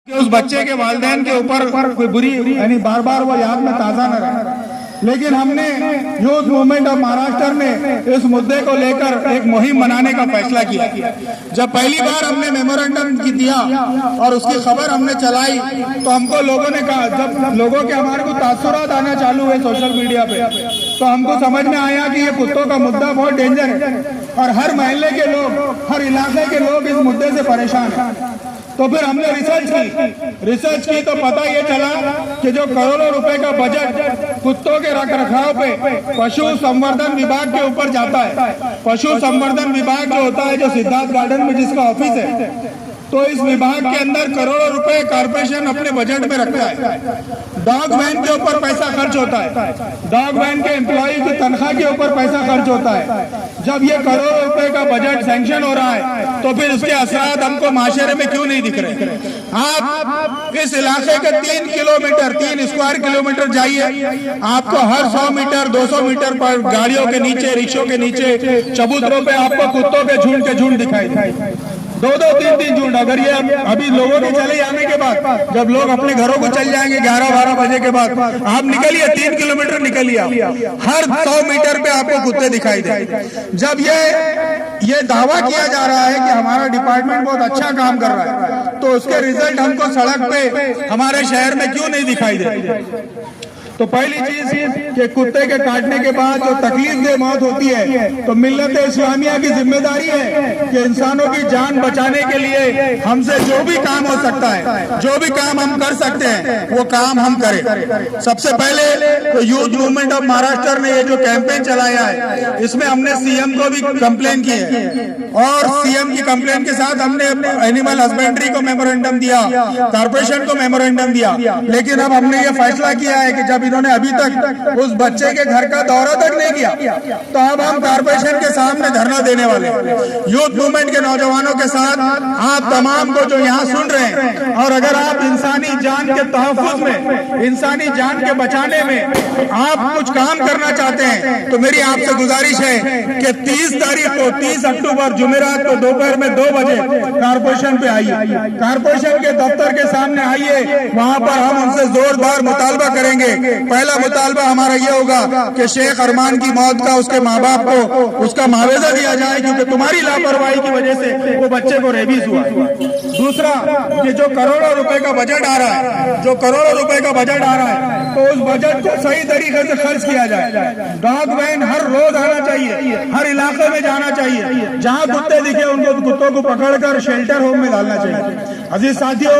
कि उस बच्चे के वालिदैन के ऊपर कोई बुरी यानी बार बार वो याद में ताज़ा न रहे। लेकिन हमने यूथ मूवमेंट ऑफ महाराष्ट्र ने इस मुद्दे को लेकर एक मुहिम बनाने का फैसला किया। जब पहली बार हमने मेमोरेंडम दिया और उसकी खबर हमने चलाई तो हमको लोगों ने कहा, जब लोगों के हमारे को तासुरात आना चालू हुए सोशल मीडिया पे, तो हमको समझ में आया कि ये कुत्तों का मुद्दा बहुत डेंजर है और हर महल्ले के लोग, हर इलाके के लोग इस मुद्दे से परेशान हैं। तो फिर हमने रिसर्च की तो पता ये चला कि जो करोड़ों रुपए का बजट कुत्तों के रखरखाव पे पशु संवर्धन विभाग के ऊपर जाता है। पशु संवर्धन विभाग जो होता है, जो सिद्धार्थ गार्डन में जिसका ऑफिस है, तो इस विभाग के अंदर करोड़ों रुपए कॉर्पोरेशन अपने बजट में रखता है। डॉग वैन के ऊपर पैसा खर्च होता है, डॉग वैन के एम्प्लॉय की तनख्वाह के ऊपर पैसा खर्च होता है। जब ये करोड़ों रुपए का बजट सैंक्शन हो रहा है तो फिर उसके असरात हमको माशरे में क्यों नहीं दिख रहे? आप इस इलाके के 3 किलोमीटर 3 स्क्वायर किलोमीटर जाइए, आपको हर 100 मीटर 200 मीटर पर गाड़ियों के नीचे, रिक्शों के नीचे, चबूतरों पे आपको कुत्तों के झुंड दिखाई दें। 2-2 3-3 झुंड। अगर ये अभी लोगों के चले जाने के बाद, जब लोग अपने घरों को चल जाएंगे 11-12 बजे के बाद, आप निकलिए 3 किलोमीटर निकलिए, हर 100 मीटर पे आपको कुत्ते दिखाई दे। जब ये दावा किया जा रहा है कि हमारा डिपार्टमेंट बहुत अच्छा काम कर रहा है, तो उसके रिजल्ट हमको सड़क पे हमारे शहर में क्यों नहीं दिखाई दे? तो पहली चीज कि कुत्ते के काटने के बाद जो तकलीफ मौत होती है, तो मिल्लत इस्लामिया की जिम्मेदारी है कि इंसानों की जान बचाने के लिए हमसे जो भी काम हो सकता है, जो भी काम हम कर सकते हैं, वो काम हम करें। सबसे पहले तो यूथ मूवमेंट ऑफ महाराष्ट्र ने ये जो कैंपेन चलाया है, इसमें हमने सीएम को भी कंप्लेन की है और सीएम की कंप्लेन के साथ हमने एनिमल हस्बेंड्री को मेमोरेंडम दिया, कॉर्पोरेशन को मेमोरेंडम दिया। लेकिन अब हमने ये फैसला किया है कि जब इन्होंने अभी तक उस बच्चे के घर का दौरा तक नहीं किया, तो अब हम कॉर्पोरेशन के सामने धरना देने वाले हैं। यूथ मूवमेंट के नौजवानों के साथ आप तमाम को जो यहाँ सुन रहे हैं, और अगर आप इंसानी जान के तहफ्फुज़ में, इंसानी जान के बचाने में आप कुछ काम करना चाहते हैं, तो मेरी आपसे गुजारिश है कि 30 तारीख को, 30 अक्टूबर जुमेरात को दोपहर में 2 बजे कॉर्पोरेशन पे आइए, कॉर्पोरेशन के दफ्तर के सामने आइए। वहां पर हम उनसे जोरदार मुतालबा करेंगे। पहला मुतालबा हमारा ये होगा कि शेख अरमान की मौत का उसके माँ बाप को उसका मुआवजा दिया जाए, क्योंकि तुम्हारी लापरवाही की वजह से वो बच्चे को रेबीज हुआ। दूसरा, कि जो करोड़ों रुपए का बजट आ रहा है, जो करोड़ों रुपए का बजट आ रहा है, तो उस बजट को सही तरीके से खर्च किया जाए। डॉग वैन हर रोज आना चाहिए, हर इलाके में जाना चाहिए, जहाँ कुत्ते दिखे उनको कुत्तों को पकड़कर शेल्टर होम में डालना चाहिए। अजीज साथियों,